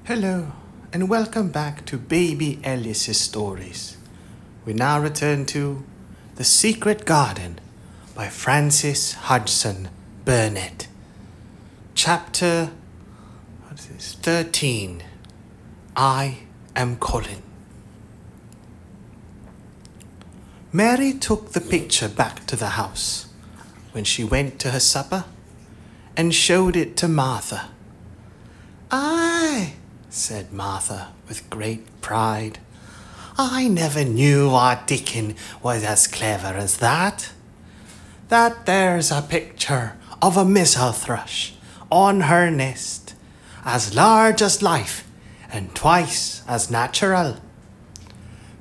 Hello, and welcome back to Baby Alice's Stories. We now return to The Secret Garden by Francis Hodgson Burnett. Chapter 13. I am Colin. Mary took the picture back to the house when she went to her supper and showed it to Martha. "Aye," said Martha with great pride. "I never knew our Dickon was as clever as that. That there's a picture of a missel thrush on her nest, as large as life and twice as natural."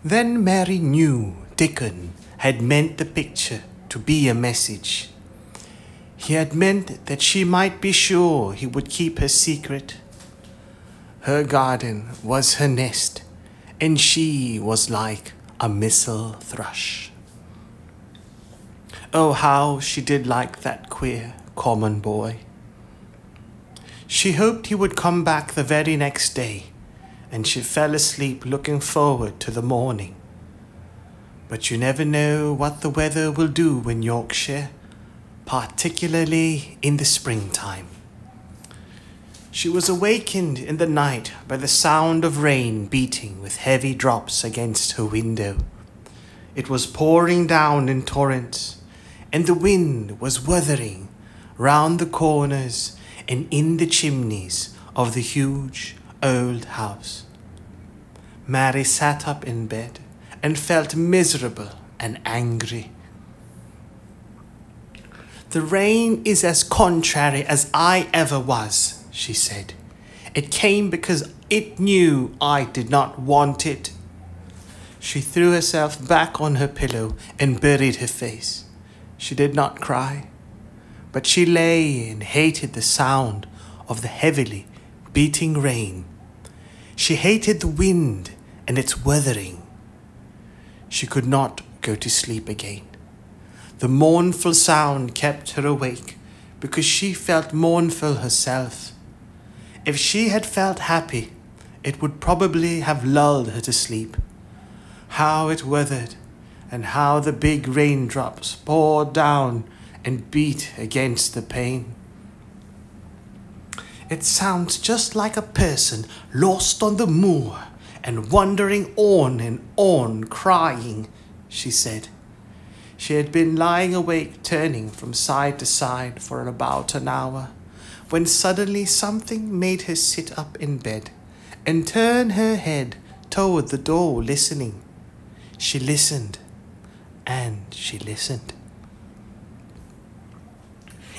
Then Mary knew Dickon had meant the picture to be a message. He had meant that she might be sure he would keep her secret. Her garden was her nest, and she was like a missel thrush. Oh, how she did like that queer, common boy. She hoped he would come back the very next day, and she fell asleep looking forward to the morning. But you never know what the weather will do in Yorkshire, particularly in the springtime. She was awakened in the night by the sound of rain beating with heavy drops against her window. It was pouring down in torrents, and the wind was wuthering round the corners and in the chimneys of the huge old house. Mary sat up in bed and felt miserable and angry. "The rain is as contrary as I ever was," she said. "It came because it knew I did not want it." She threw herself back on her pillow and buried her face. She did not cry, but she lay and hated the sound of the heavily beating rain. She hated the wind and its wuthering. She could not go to sleep again. The mournful sound kept her awake because she felt mournful herself. If she had felt happy, it would probably have lulled her to sleep. How it weathered, and how the big raindrops poured down and beat against the pane. "It sounds just like a person lost on the moor and wandering on and on crying," she said. She had been lying awake turning from side to side for about an hour, when suddenly something made her sit up in bed and turn her head toward the door, listening. She listened, and she listened.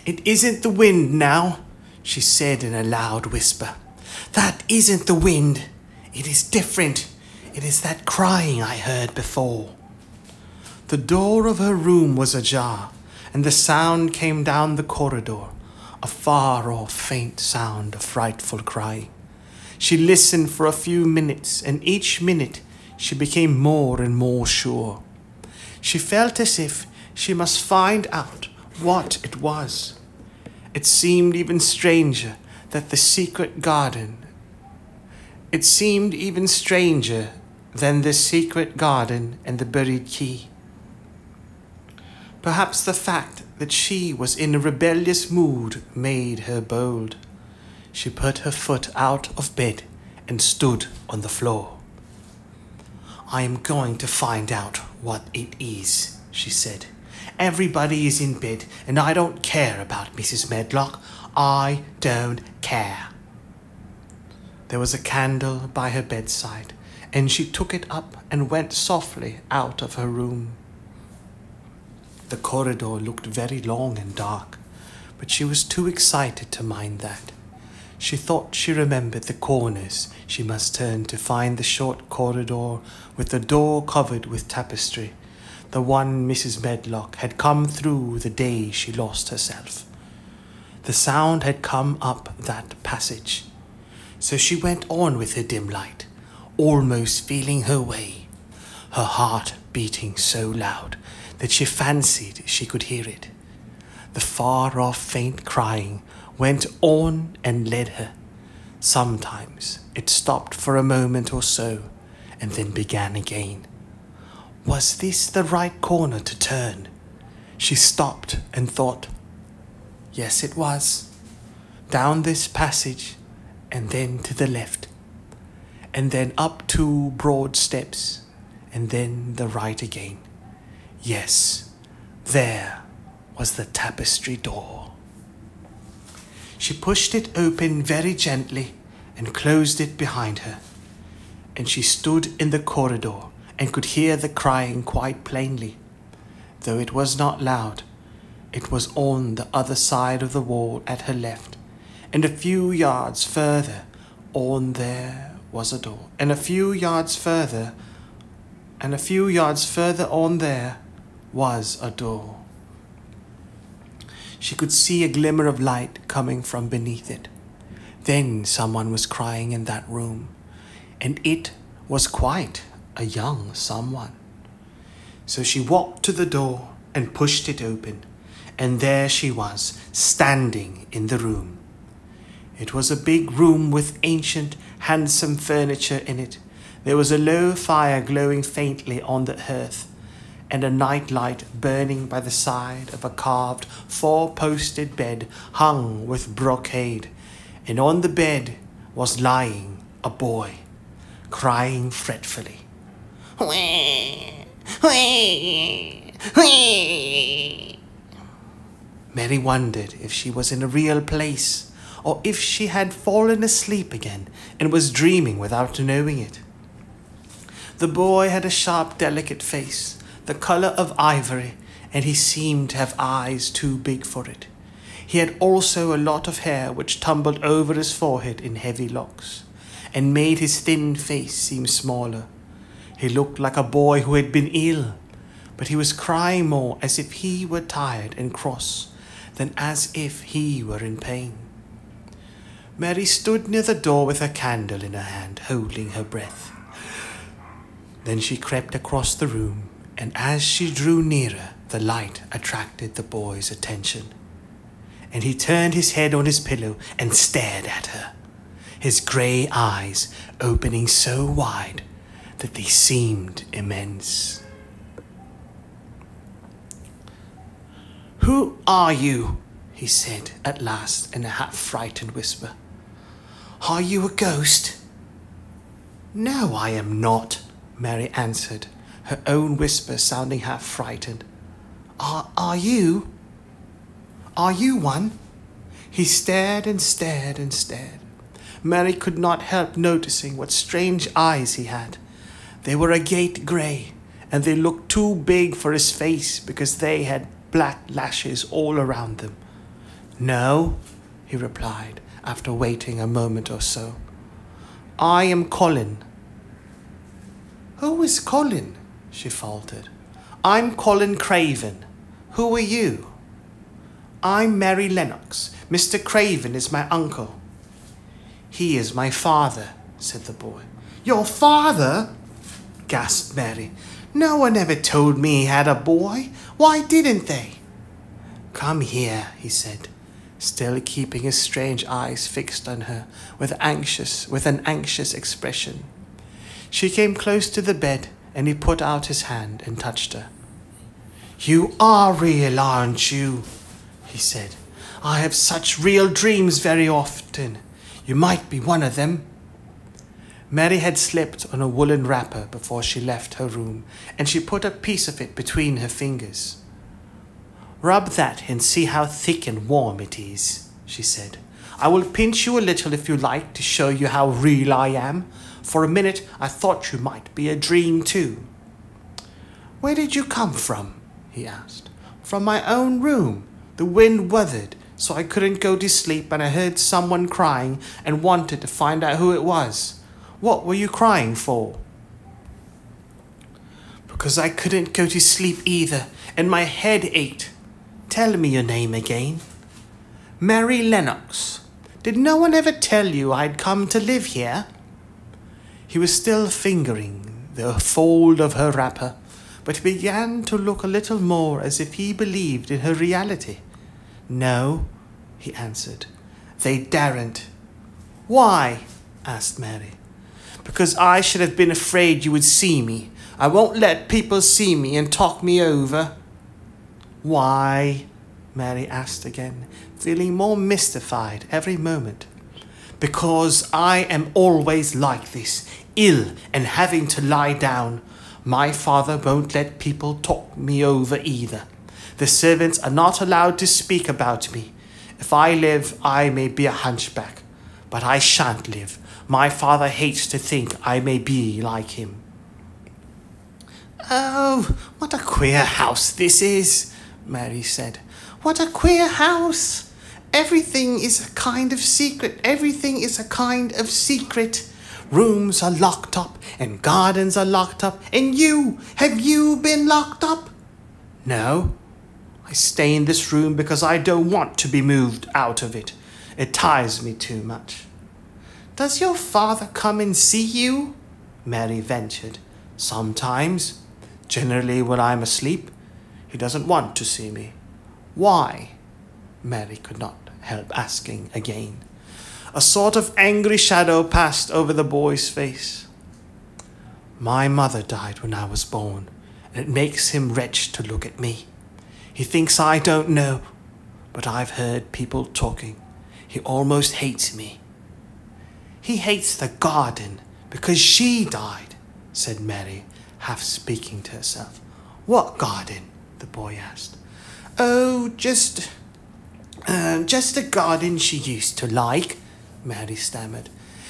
"It isn't the wind now," she said in a loud whisper. "That isn't the wind. It is different. It is that crying I heard before." The door of her room was ajar, and the sound came down the corridor, a far-off faint sound of frightful crying. She listened for a few minutes, and each minute she became more and more sure. She felt as if she must find out what it was. It seemed even stranger that the secret garden. It seemed even stranger than the secret garden and the buried key. Perhaps the fact that she was in a rebellious mood made her bold. She put her foot out of bed and stood on the floor. "I am going to find out what it is," she said. "Everybody is in bed, and I don't care about Mrs. Medlock. I don't care." There was a candle by her bedside, and she took it up and went softly out of her room. The corridor looked very long and dark, but she was too excited to mind that. She thought she remembered the corners she must turn to find the short corridor with the door covered with tapestry, the one Mrs. Medlock had come through the day she lost herself. The sound had come up that passage, so she went on with her dim light, almost feeling her way, her heart beating so loud that she fancied she could hear it. The far-off faint crying went on and led her. Sometimes it stopped for a moment or so, and then began again. Was this the right corner to turn? She stopped and thought. Yes, it was. Down this passage, and then to the left, and then up 2 broad steps, and then the right again. Yes, there was the tapestry door. She pushed it open very gently and closed it behind her, and she stood in the corridor and could hear the crying quite plainly. Though it was not loud, it was on the other side of the wall at her left, and a few yards further on there was a door, and a few yards further on there was a door. She could see a glimmer of light coming from beneath it. Then someone was crying in that room, and it was quite a young someone. So she walked to the door and pushed it open, and there she was, standing in the room. It was a big room with ancient, handsome furniture in it. There was a low fire glowing faintly on the hearth, and a night light burning by the side of a carved 4-posted bed hung with brocade, and on the bed was lying a boy, crying fretfully. Mary wondered if she was in a real place, or if she had fallen asleep again and was dreaming without knowing it. The boy had a sharp, delicate face, the color of ivory, and he seemed to have eyes too big for it. He had also a lot of hair which tumbled over his forehead in heavy locks, and made his thin face seem smaller. He looked like a boy who had been ill, but he was crying more as if he were tired and cross than as if he were in pain. Mary stood near the door with her candle in her hand, holding her breath. Then she crept across the room, and as she drew nearer, the light attracted the boy's attention, and he turned his head on his pillow and stared at her, his grey eyes opening so wide that they seemed immense. "Who are you?" he said at last in a half-frightened whisper. "Are you a ghost?" "No, I am not," Mary answered, her own whisper sounding half-frightened. Are you? Are you one?" He stared and stared and stared. Mary could not help noticing what strange eyes he had. They were agate grey, and they looked too big for his face because they had black lashes all around them. "No," he replied, after waiting a moment or so. "I am Colin." "Who is Colin?" she faltered. "I'm Colin Craven. Who are you?" "I'm Mary Lennox. Mr. Craven is my uncle." "He is my father," said the boy. "Your father?" gasped Mary. "No one ever told me he had a boy. Why didn't they?" "Come here," he said, still keeping his strange eyes fixed on her with an anxious expression. She came close to the bed, and he put out his hand and touched her. "You are real, aren't you?" he said. "I have such real dreams very often. You might be one of them." Mary had slipped on a woolen wrapper before she left her room, and she put a piece of it between her fingers. "Rub that and see how thick and warm it is," she said. "I will pinch you a little if you like to show you how real I am. For a minute I thought you might be a dream too." "Where did you come from?" he asked. "From my own room. The wind weathered, so I couldn't go to sleep, and I heard someone crying and wanted to find out who it was. What were you crying for?" "Because I couldn't go to sleep either, and my head ached. Tell me your name again." "Mary Lennox. Did no one ever tell you I'd come to live here?" He was still fingering the fold of her wrapper, but he began to look a little more as if he believed in her reality. "No," he answered. "They daren't." Why? Asked Mary. Because I should have been afraid you would see me. I won't let people see me and talk me over. Why? Mary asked again, feeling more mystified every moment. Because I am always like this, ill and having to lie down. My father won't let people talk me over either. The servants are not allowed to speak about me. If I live, I may be a hunchback, but I shan't live. My father hates to think I may be like him. Oh, what a queer house this is, Mary said. What a queer house. Everything is a kind of secret. Everything is a kind of secret. Rooms are locked up and gardens are locked up. And you, have you been locked up? No. I stay in this room because I don't want to be moved out of it. It tires me too much. Does your father come and see you? Mary ventured. Sometimes. Generally when I'm asleep. He doesn't want to see me. Why? Mary could not help asking again. A sort of angry shadow passed over the boy's face. My mother died when I was born, and it makes him wretched to look at me. He thinks I don't know, but I've heard people talking. He almost hates me. He hates the garden because she died, said Mary, half speaking to herself. What garden? The boy asked. Oh, just a garden she used to like, Mary stammered.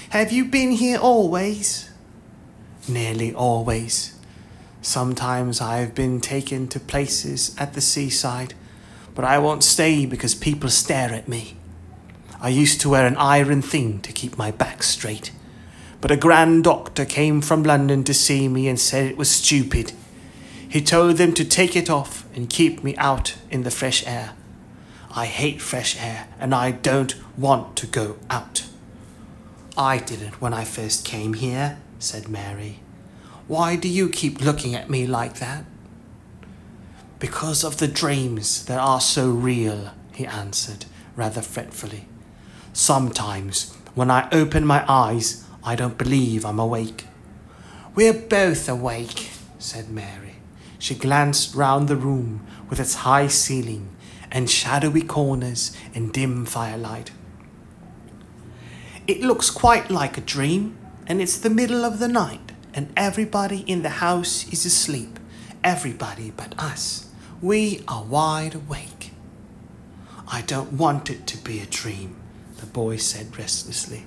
Have you been here always? Nearly always. Sometimes I have been taken to places at the seaside, but I won't stay because people stare at me. I used to wear an iron thing to keep my back straight, but a grand doctor came from London to see me and said it was stupid. He told them to take it off and keep me out in the fresh air. I hate fresh air and I don't want to go out. I didn't when I first came here, said Mary. Why do you keep looking at me like that? Because of the dreams that are so real, he answered, rather fretfully. Sometimes, when I open my eyes, I don't believe I'm awake. We're both awake, said Mary. She glanced round the room with its high ceiling and shadowy corners and dim firelight. It looks quite like a dream, and it's the middle of the night, and everybody in the house is asleep. Everybody but us. We are wide awake. I don't want it to be a dream, the boy said restlessly.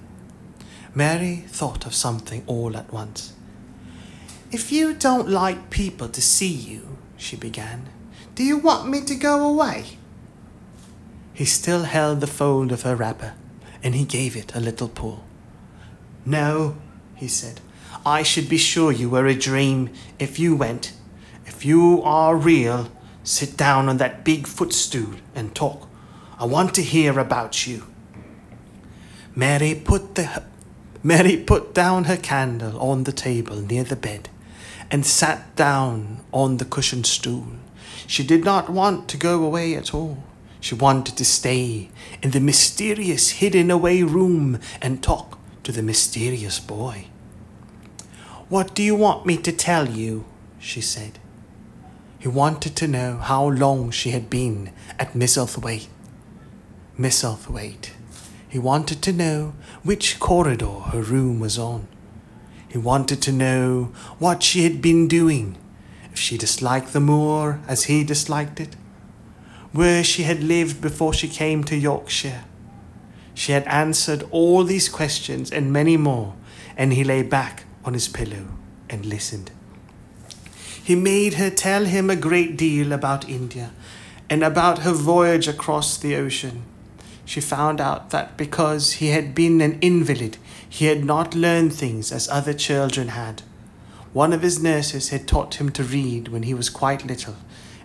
Mary thought of something all at once. If you don't like people to see you, she began, do you want me to go away? He still held the fold of her wrapper, and he gave it a little pull. No, he said, I should be sure you were a dream if you went. If you are real, sit down on that big footstool and talk. I want to hear about you. Mary put down her candle on the table near the bed and sat down on the cushioned stool. She did not want to go away at all. She wanted to stay in the mysterious hidden-away room and talk to the mysterious boy. What do you want me to tell you? She said. He wanted to know how long she had been at Misselthwaite. He wanted to know which corridor her room was on. He wanted to know what she had been doing, if she disliked the moor as he disliked it, where she had lived before she came to Yorkshire. She had answered all these questions and many more, and he lay back on his pillow and listened. He made her tell him a great deal about India and about her voyage across the ocean. She found out that because he had been an invalid, he had not learned things as other children had. One of his nurses had taught him to read when he was quite little,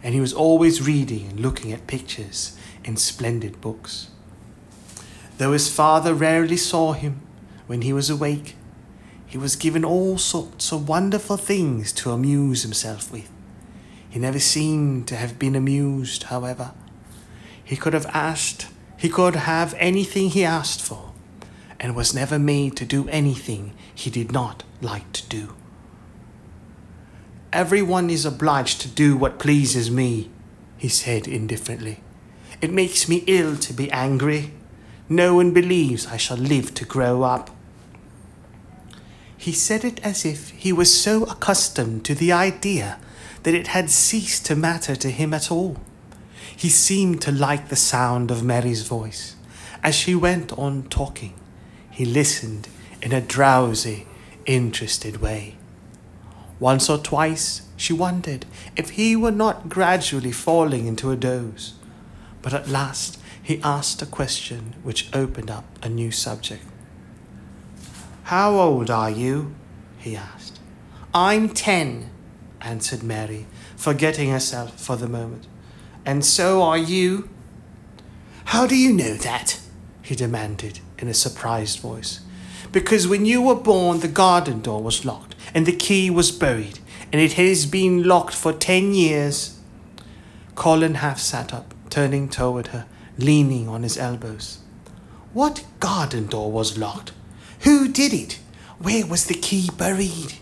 and he was always reading and looking at pictures in splendid books. Though his father rarely saw him when he was awake, he was given all sorts of wonderful things to amuse himself with. He never seemed to have been amused, however. He could have anything he asked for, and was never made to do anything he did not like to do. Everyone is obliged to do what pleases me, he said indifferently. It makes me ill to be angry. No one believes I shall live to grow up. He said it as if he was so accustomed to the idea that it had ceased to matter to him at all. He seemed to like the sound of Mary's voice. As she went on talking, he listened in a drowsy, interested way. Once or twice she wondered if he were not gradually falling into a doze, but at last he asked a question which opened up a new subject. "How old are you?" he asked. "I'm 10, answered Mary, forgetting herself for the moment. "And so are you?" "How do you know that?" he demanded in a surprised voice. "Because when you were born, the garden door was locked and the key was buried, and it has been locked for 10 years. Colin half sat up, turning toward her, leaning on his elbows. "What garden door was locked? Who did it? Where was the key buried?"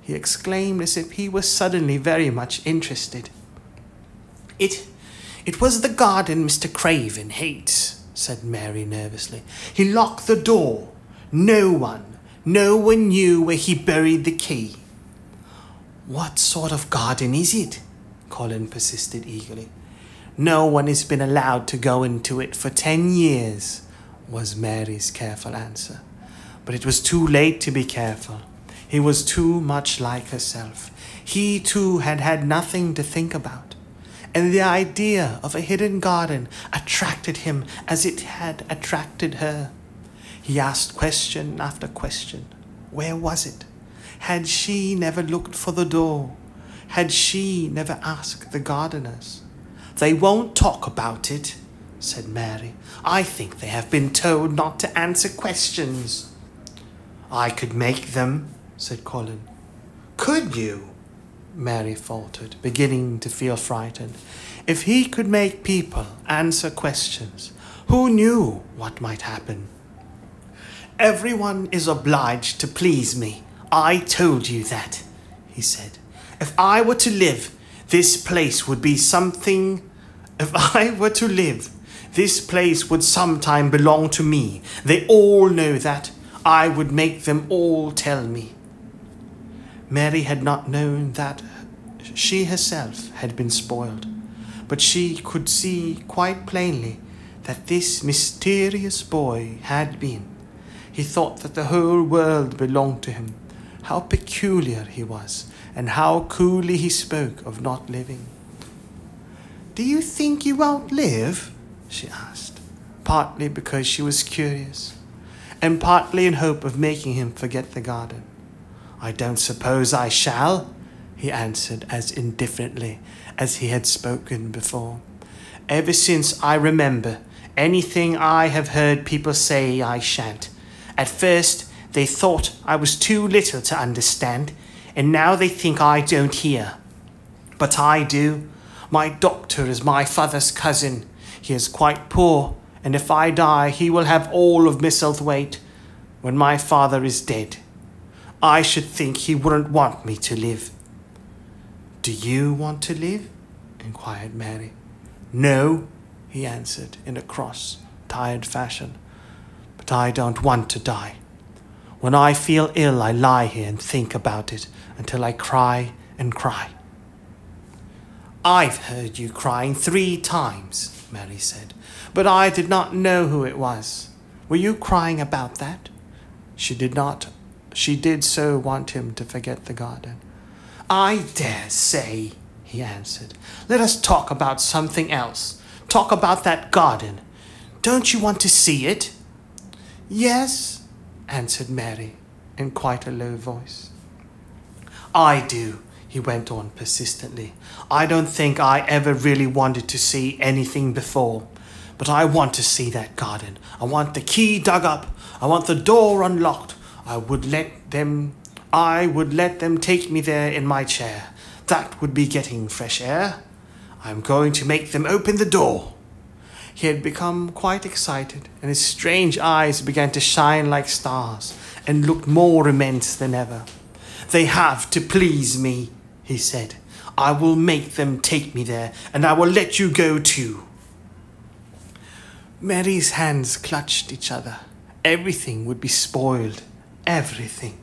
he exclaimed as if he was suddenly very much interested. It was the garden Mr. Craven hates," said Mary nervously. "He locked the door. No one knew where he buried the key." "What sort of garden is it?" Colin persisted eagerly. "No one has been allowed to go into it for 10 years, was Mary's careful answer. But it was too late to be careful. He was too much like herself. He too had had nothing to think about. And the idea of a hidden garden attracted him as it had attracted her. He asked question after question. Where was it? Had she never looked for the door? Had she never asked the gardeners? "They won't talk about it," said Mary. "I think they have been told not to answer questions." "I could make them," said Colin. "Could you?" Mary faltered, beginning to feel frightened. If he could make people answer questions, who knew what might happen? "Everyone is obliged to please me. I told you that," he said. If I were to live, this place would sometime belong to me. They all know that. I would make them all tell me." Mary had not known that she herself had been spoiled, but she could see quite plainly that this mysterious boy had been. He thought that the whole world belonged to him. How peculiar he was, and how coolly he spoke of not living. "Do you think you won't live?" she asked, partly because she was curious, and partly in hope of making him forget the garden. "I don't suppose I shall," he answered as indifferently as he had spoken before. "Ever since I remember, anything I have heard people say I shan't. At first, they thought I was too little to understand, and now they think I don't hear. But I do. My doctor is my father's cousin. He is quite poor, and if I die, he will have all of Misselthwaite when my father is dead. I should think he wouldn't want me to live." "Do you want to live?" inquired Mary. "No," he answered in a cross, tired fashion. "But I don't want to die. When I feel ill, I lie here and think about it until I cry and cry." "I've heard you crying 3 times, Mary said, "but I did not know who it was. Were you crying about that?" She did so want him to forget the garden. "I dare say," he answered. "Let us talk about something else. Talk about that garden. Don't you want to see it?" "Yes," answered Mary in quite a low voice. "I do," he went on persistently. "I don't think I ever really wanted to see anything before, but I want to see that garden. I want the key dug up. I want the door unlocked. I would let them take me there in my chair. That would be getting fresh air. I'm going to make them open the door." He had become quite excited, and his strange eyes began to shine like stars and looked more immense than ever. "They have to please me," he said. "I will make them take me there, and I will let you go too." Mary's hands clutched each other. Everything would be spoiled. Everything.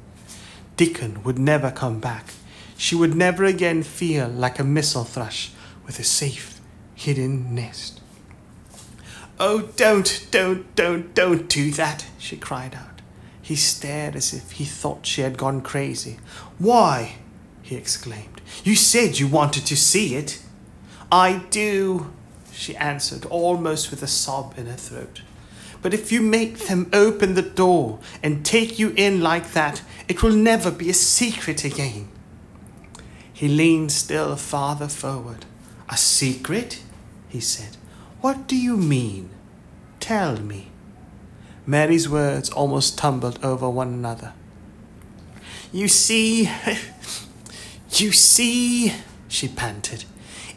Dickon would never come back. She would never again feel like a missel thrush with a safe, hidden nest. "Oh, don't do that," she cried out. He stared as if he thought she had gone crazy. "Why?" he exclaimed. "You said you wanted to see it." "I do," she answered, almost with a sob in her throat. "But if you make them open the door and take you in like that, it will never be a secret again." He leaned still farther forward. "A secret?" he said. "What do you mean? Tell me." Mary's words almost tumbled over one another. You see, she panted,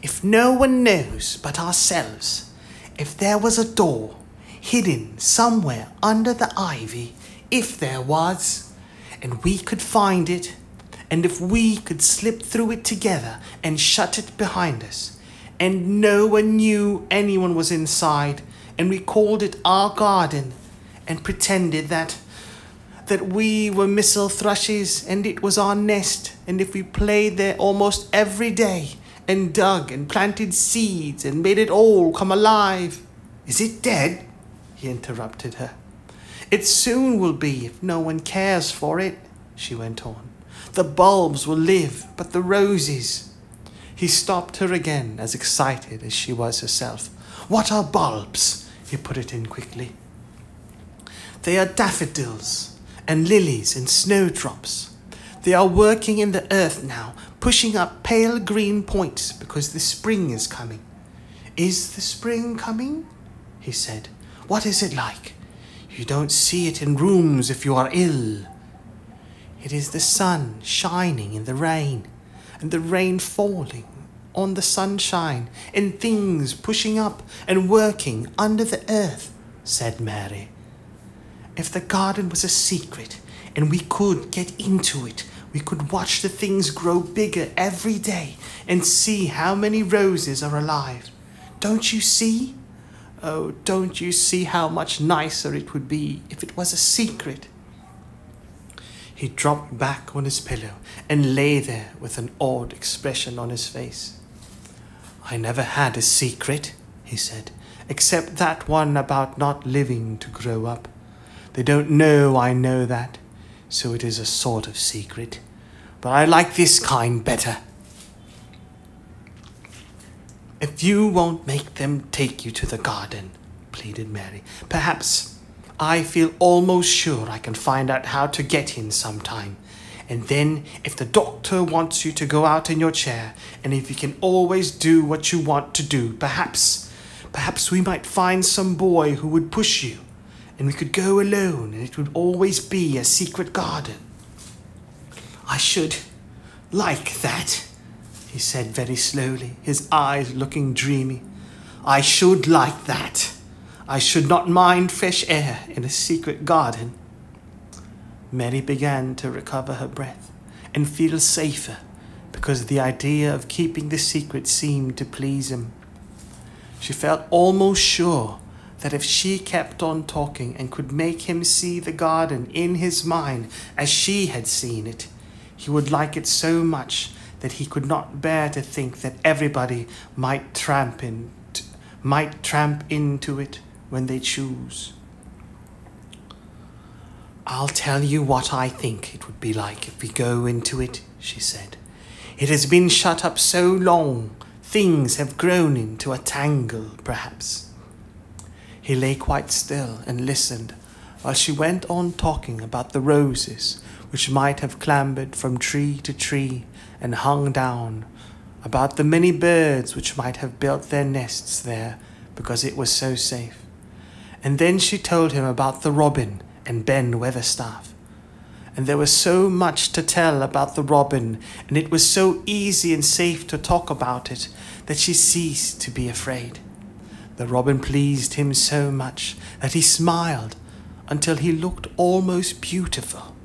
"if no one knows but ourselves, if there was a door hidden somewhere under the ivy, if there was, and we could find it, and if we could slip through it together and shut it behind us, and no one knew anyone was inside, and we called it our garden, and pretended that we were missel thrushes, and it was our nest, and if we played there almost every day, and dug and planted seeds, and made it all come alive—" "Is it dead?" he interrupted her. "It soon will be if no one cares for it," she went on. "The bulbs will live, but the roses—" He stopped her again, as excited as she was herself. "What are bulbs?" he put it in quickly. "They are daffodils and lilies and snowdrops. They are working in the earth now, pushing up pale green points because the spring is coming." "Is the spring coming?" he said. "What is it like? You don't see it in rooms if you are ill." "It is the sun shining in the rain, and the rain falling on the sunshine, and things pushing up and working under the earth," said Mary. "If the garden was a secret and we could get into it, we could watch the things grow bigger every day and see how many roses are alive. Don't you see? Oh, don't you see how much nicer it would be if it was a secret?" He dropped back on his pillow and lay there with an odd expression on his face. "I never had a secret," he said, "except that one about not living to grow up. They don't know I know that, so it is a sort of secret. But I like this kind better." "If you won't make them take you to the garden," pleaded Mary, "perhaps I feel almost sure I can find out how to get in sometime. And then if the doctor wants you to go out in your chair, and if you can always do what you want to do, perhaps we might find some boy who would push you, and we could go alone, and it would always be a secret garden." "I should like that," he said very slowly, his eyes looking dreamy. "I should like that. I should not mind fresh air in a secret garden." Mary began to recover her breath and feel safer because the idea of keeping the secret seemed to please him. She felt almost sure that if she kept on talking and could make him see the garden in his mind as she had seen it, he would like it so much that he could not bear to think that everybody might tramp into it when they choose. "I'll tell you what I think it would be like if we go into it," she said. "It has been shut up so long, things have grown into a tangle, perhaps." He lay quite still and listened while she went on talking about the roses which might have clambered from tree to tree and hung down, about the many birds which might have built their nests there because it was so safe. And then she told him about the robin and Ben Weatherstaff. And there was so much to tell about the robin, and it was so easy and safe to talk about it, that she ceased to be afraid. The robin pleased him so much that he smiled until he looked almost beautiful,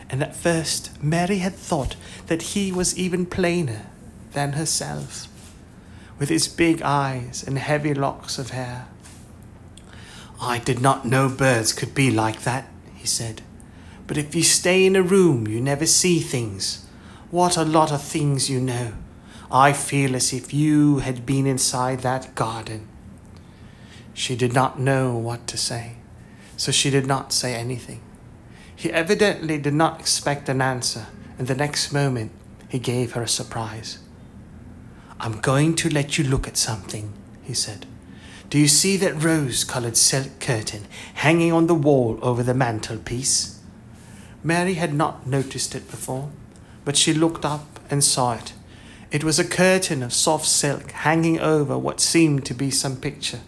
and at first Mary had thought that he was even plainer than herself, with his big eyes and heavy locks of hair. "I did not know birds could be like that," he said. "But if you stay in a room, you never see things. What a lot of things you know. I feel as if you had been inside that garden." She did not know what to say, so she did not say anything. He evidently did not expect an answer, and the next moment he gave her a surprise. "I'm going to let you look at something," he said. "Do you see that rose-colored silk curtain hanging on the wall over the mantelpiece?" Mary had not noticed it before, but she looked up and saw it. It was a curtain of soft silk hanging over what seemed to be some picture.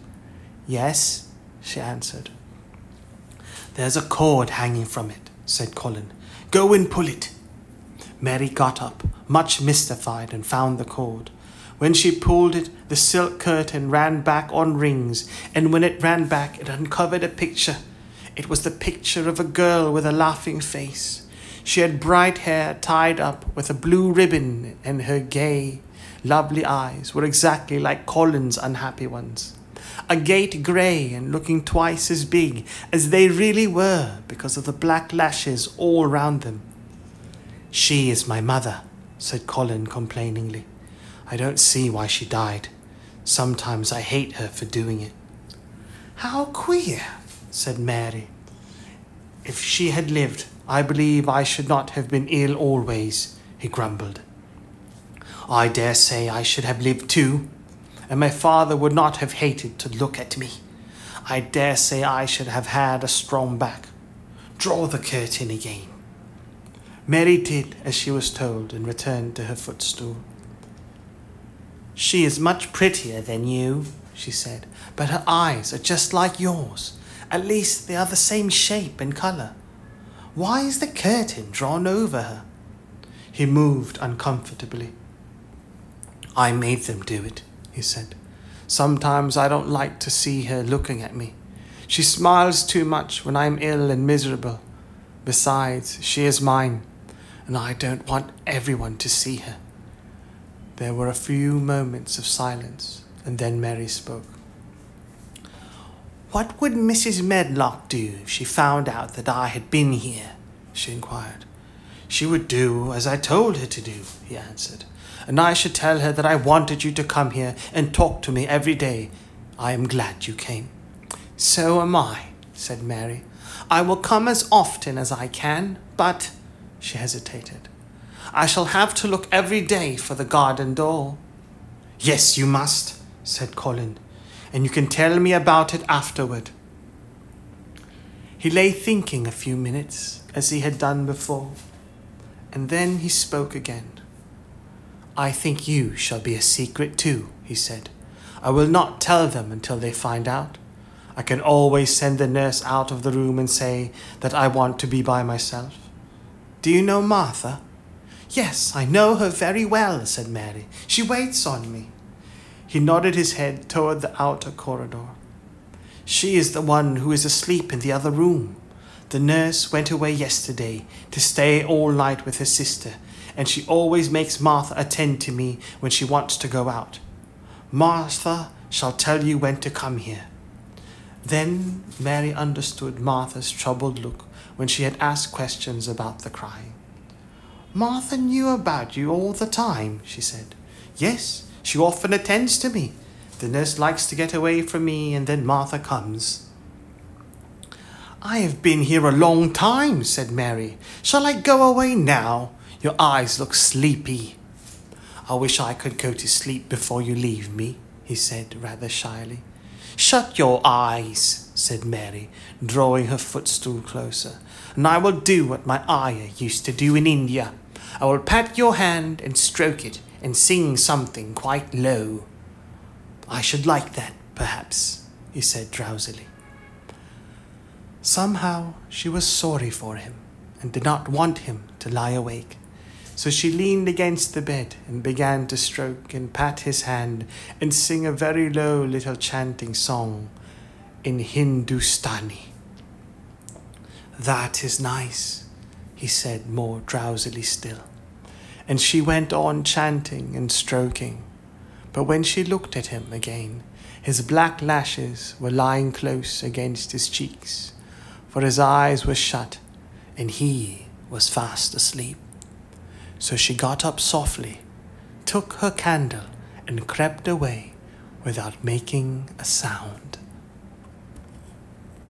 "Yes," she answered. "There's a cord hanging from it," said Colin. "Go and pull it." Mary got up, much mystified, and found the cord. When she pulled it, the silk curtain ran back on rings, and when it ran back, it uncovered a picture. It was the picture of a girl with a laughing face. She had bright hair tied up with a blue ribbon, and her gay, lovely eyes were exactly like Colin's unhappy ones. Agate grey and looking twice as big as they really were because of the black lashes all round them. "She is my mother," said Colin complainingly. "I don't see why she died. Sometimes I hate her for doing it." "How queer," said Mary. "If she had lived, I believe I should not have been ill always," he grumbled. "I dare say I should have lived too, and my father would not have hated to look at me. I dare say I should have had a strong back. Draw the curtain again." Mary did as she was told and returned to her footstool. "She is much prettier than you," she said, "but her eyes are just like yours. At least they are the same shape and colour. Why is the curtain drawn over her?" He moved uncomfortably. "I made them do it," he said. "Sometimes I don't like to see her looking at me. She smiles too much when I am ill and miserable. Besides, she is mine, and I don't want everyone to see her." There were a few moments of silence, and then Mary spoke. "What would Mrs. Medlock do if she found out that I had been here?" she inquired. "She would do as I told her to do," he answered. "And I should tell her that I wanted you to come here and talk to me every day. I am glad you came." "So am I," said Mary. "I will come as often as I can, but—" she hesitated. "I shall have to look every day for the garden door." "Yes, you must," said Colin, "and you can tell me about it afterward." He lay thinking a few minutes, as he had done before, and then he spoke again. "I think you shall be a secret too," he said. "I will not tell them until they find out. I can always send the nurse out of the room and say that I want to be by myself. Do you know Martha?" "Yes, I know her very well," said Mary. "She waits on me." He nodded his head toward the outer corridor. "She is the one who is asleep in the other room. The nurse went away yesterday to stay all night with her sister, and she always makes Martha attend to me when she wants to go out. Martha shall tell you when to come here." Then Mary understood Martha's troubled look when she had asked questions about the crying. "Martha knew about you all the time," she said. "Yes, she often attends to me. The nurse likes to get away from me, and then Martha comes." "I have been here a long time," said Mary. "Shall I go away now? Your eyes look sleepy." "I wish I could go to sleep before you leave me," he said rather shyly. "Shut your eyes," said Mary, drawing her footstool closer, "and I will do what my ayah used to do in India. I will pat your hand and stroke it and sing something quite low." "I should like that, perhaps," he said drowsily. Somehow she was sorry for him and did not want him to lie awake. So she leaned against the bed and began to stroke and pat his hand and sing a very low little chanting song in Hindustani. "That is nice," he said more drowsily still. And she went on chanting and stroking. But when she looked at him again, his black lashes were lying close against his cheeks, for his eyes were shut and he was fast asleep. So she got up softly, took her candle and crept away without making a sound.